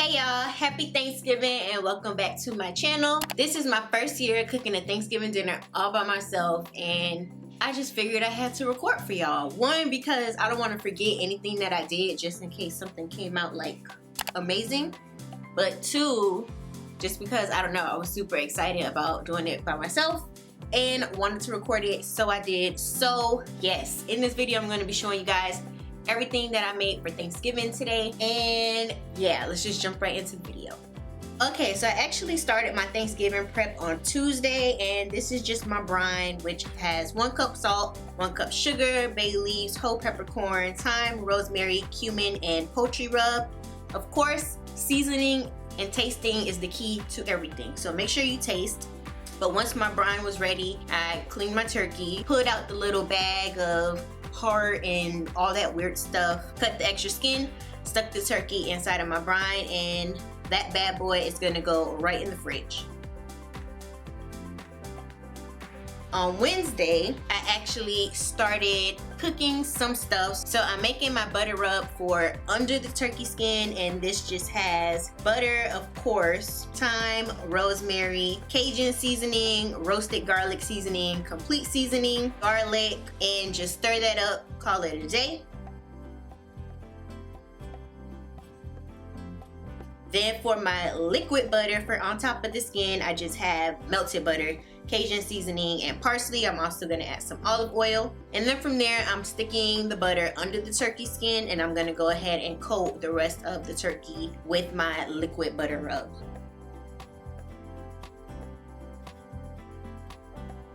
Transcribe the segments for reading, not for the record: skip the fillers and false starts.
Hey y'all, happy Thanksgiving and welcome back to my channel. This is my first year cooking a Thanksgiving dinner all by myself, and I just figured I had to record for y'all. One, because I don't want to forget anything that I did just in case something came out like amazing. But two, just because I don't know, I was super excited about doing it by myself and wanted to record it, so I did. So yes, in this video I'm going to be showing you guys everything that I made for Thanksgiving today, and yeah, let's just jump right into the video. Okay, so I actually started my Thanksgiving prep on Tuesday, and this is just my brine, which has 1 cup salt, 1 cup sugar, bay leaves, whole peppercorn, thyme, rosemary, cumin, and poultry rub. Of course, seasoning and tasting is the key to everything, so make sure you taste. But once my brine was ready, I cleaned my turkey, pulled out the little bag of heart and all that weird stuff, cut the extra skin, stuck the turkey inside of my brine, and that bad boy is gonna go right in the fridge. On Wednesday, I actually started cooking some stuff. So I'm making my butter rub for under the turkey skin, and this just has butter, of course, thyme, rosemary, Cajun seasoning, roasted garlic seasoning, complete seasoning, garlic, and just stir that up, call it a day. Then for my liquid butter for on top of the skin, I just have melted butter, Cajun seasoning, and parsley. I'm also gonna add some olive oil. And then from there, I'm sticking the butter under the turkey skin, and I'm gonna go ahead and coat the rest of the turkey with my liquid butter rub.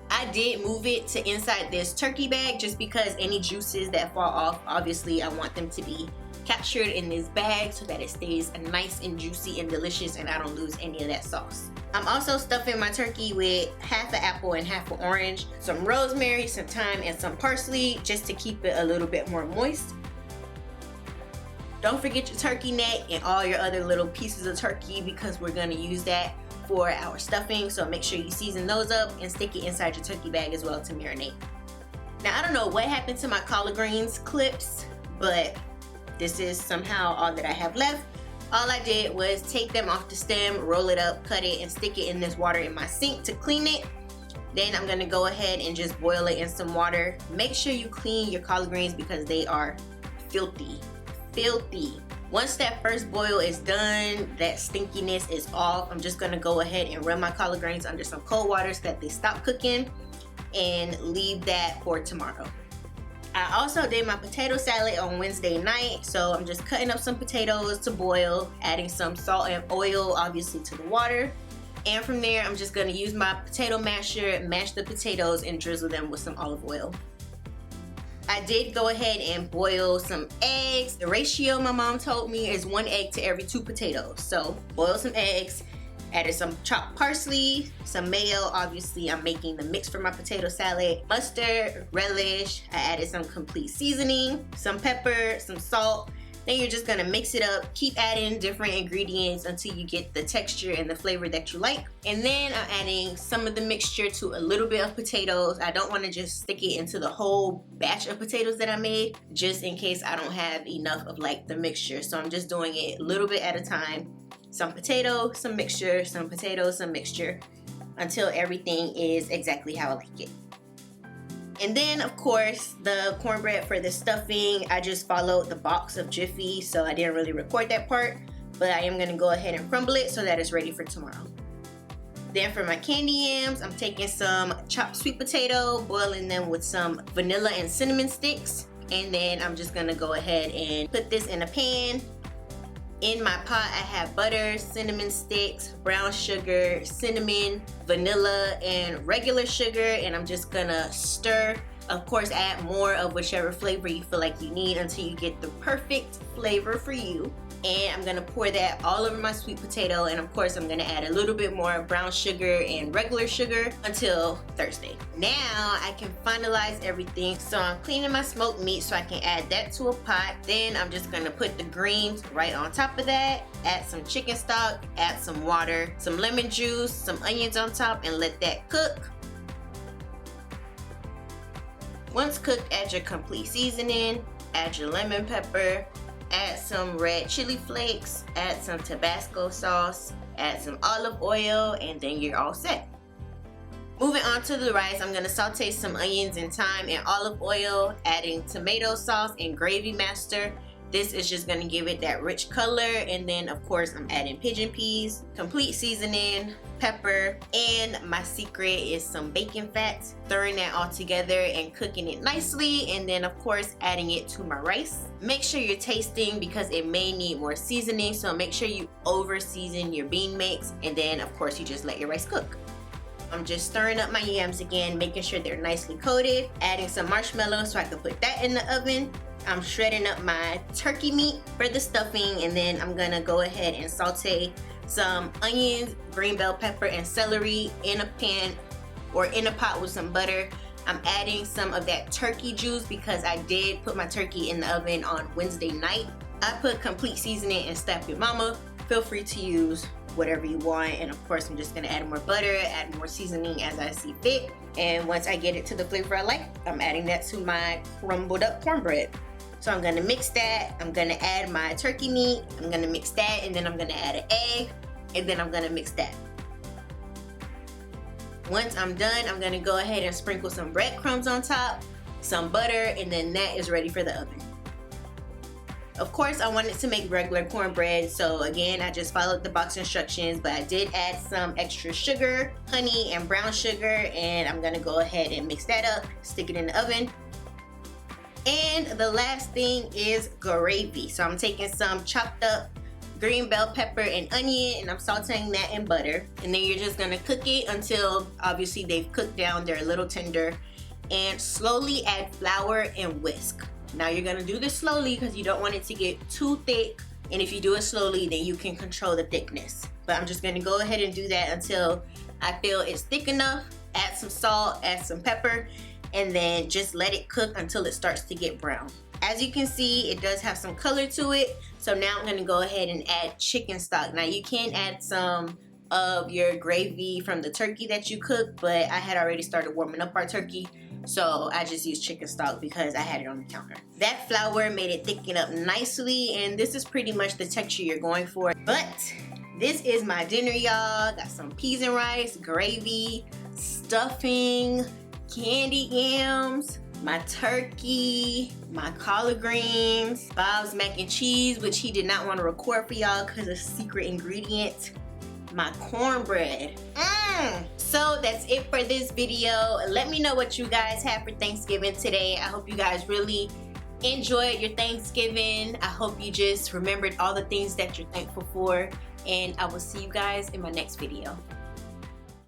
I did move it to inside this turkey bag just because any juices that fall off, obviously I want them to be captured in this bag so that it stays nice and juicy and delicious and I don't lose any of that sauce. I'm also stuffing my turkey with half an apple and half an orange, some rosemary, some thyme, and some parsley just to keep it a little bit more moist. Don't forget your turkey neck and all your other little pieces of turkey because we're going to use that for our stuffing, so make sure you season those up and stick it inside your turkey bag as well to marinate. Now I don't know what happened to my collard greens clips, but this is somehow all that I have left. All I did was take them off the stem, roll it up, cut it, and stick it in this water in my sink to clean it. Then I'm gonna go ahead and just boil it in some water. Make sure you clean your collard greens because they are filthy, filthy. Once that first boil is done, that stinkiness is off, I'm just gonna go ahead and run my collard greens under some cold water so that they stop cooking and leave that for tomorrow. I also did my potato salad on Wednesday night, so I'm just cutting up some potatoes to boil, adding some salt and oil obviously to the water, and from there I'm just going to use my potato masher, mash the potatoes, and drizzle them with some olive oil. I did go ahead and boil some eggs. The ratio my mom told me is 1 egg to every 2 potatoes, so boil some eggs. Added some chopped parsley, some mayo, obviously I'm making the mix for my potato salad, mustard, relish, I added some complete seasoning, some pepper, some salt. Then you're just gonna mix it up, keep adding different ingredients until you get the texture and the flavor that you like. And then I'm adding some of the mixture to a little bit of potatoes. I don't wanna just stick it into the whole batch of potatoes that I made, just in case I don't have enough of like the mixture. So I'm just doing it a little bit at a time. Some potato, some mixture, some potato, some mixture, until everything is exactly how I like it. And then of course the cornbread for the stuffing, I just followed the box of Jiffy, so I didn't really record that part, but I am gonna go ahead and crumble it so that it's ready for tomorrow. Then for my candy yams, I'm taking some chopped sweet potato, boiling them with some vanilla and cinnamon sticks, and then I'm just gonna go ahead and put this in a pan. In my pot, I have butter, cinnamon sticks, brown sugar, cinnamon, vanilla, and regular sugar, and I'm just gonna stir. Of course, add more of whichever flavor you feel like you need until you get the perfect flavor for you. And I'm gonna pour that all over my sweet potato, and of course I'm gonna add a little bit more brown sugar and regular sugar until Thursday. Now I can finalize everything, so I'm cleaning my smoked meat so I can add that to a pot. Then I'm just gonna put the greens right on top of that, add some chicken stock, add some water, some lemon juice, some onions on top, and let that cook. Once cooked, add your complete seasoning, add your lemon pepper, add some red chili flakes, add some Tabasco sauce, add some olive oil, and then you're all set. Moving on to the rice, I'm gonna saute some onions and thyme in olive oil, adding tomato sauce and gravy master. This is just gonna give it that rich color, and then of course I'm adding pigeon peas, complete seasoning, pepper, and my secret is some bacon fat. Stirring that all together and cooking it nicely, and then of course adding it to my rice. Make sure you're tasting because it may need more seasoning, so make sure you over season your bean mix, and then of course you just let your rice cook. I'm just stirring up my yams again, making sure they're nicely coated, adding some marshmallows so I can put that in the oven. I'm shredding up my turkey meat for the stuffing, and then I'm gonna go ahead and saute some onions, green bell pepper, and celery in a pan or in a pot with some butter. I'm adding some of that turkey juice because I did put my turkey in the oven on Wednesday night. I put complete seasoning and Step Your Mama. Feel free to use whatever you want, and of course I'm just gonna add more butter, add more seasoning as I see fit, and once I get it to the flavor I like, I'm adding that to my crumbled up cornbread. So I'm gonna mix that, I'm gonna add my turkey meat, I'm gonna mix that, and then I'm gonna add an egg, and then I'm gonna mix that. Once I'm done, I'm gonna go ahead and sprinkle some breadcrumbs on top, some butter, and then that is ready for the oven. Of course, I wanted to make regular cornbread, so again, I just followed the box instructions, but I did add some extra sugar, honey, and brown sugar, and I'm gonna go ahead and mix that up, stick it in the oven. And the last thing is gravy. So I'm taking some chopped up green bell pepper and onion, and I'm sauteing that in butter. And then you're just gonna cook it until obviously they've cooked down, they're a little tender, and slowly add flour and whisk. Now you're gonna do this slowly because you don't want it to get too thick, and if you do it slowly then you can control the thickness. But I'm just gonna go ahead and do that until I feel it's thick enough. Add some salt, add some pepper, and then just let it cook until it starts to get brown. As you can see, it does have some color to it, so now I'm gonna go ahead and add chicken stock. Now you can add some of your gravy from the turkey that you cooked, but I had already started warming up our turkey, so I just used chicken stock because I had it on the counter. That flour made it thicken up nicely, and this is pretty much the texture you're going for. But this is my dinner, y'all. Got some peas and rice, gravy, stuffing, candied yams, my turkey, my collard greens, Bob's mac and cheese, which he did not want to record for y'all because of secret ingredient, my cornbread. So that's it for this video. Let me know what you guys have for Thanksgiving today. I hope you guys really enjoyed your Thanksgiving. I hope you just remembered all the things that you're thankful for, and I will see you guys in my next video.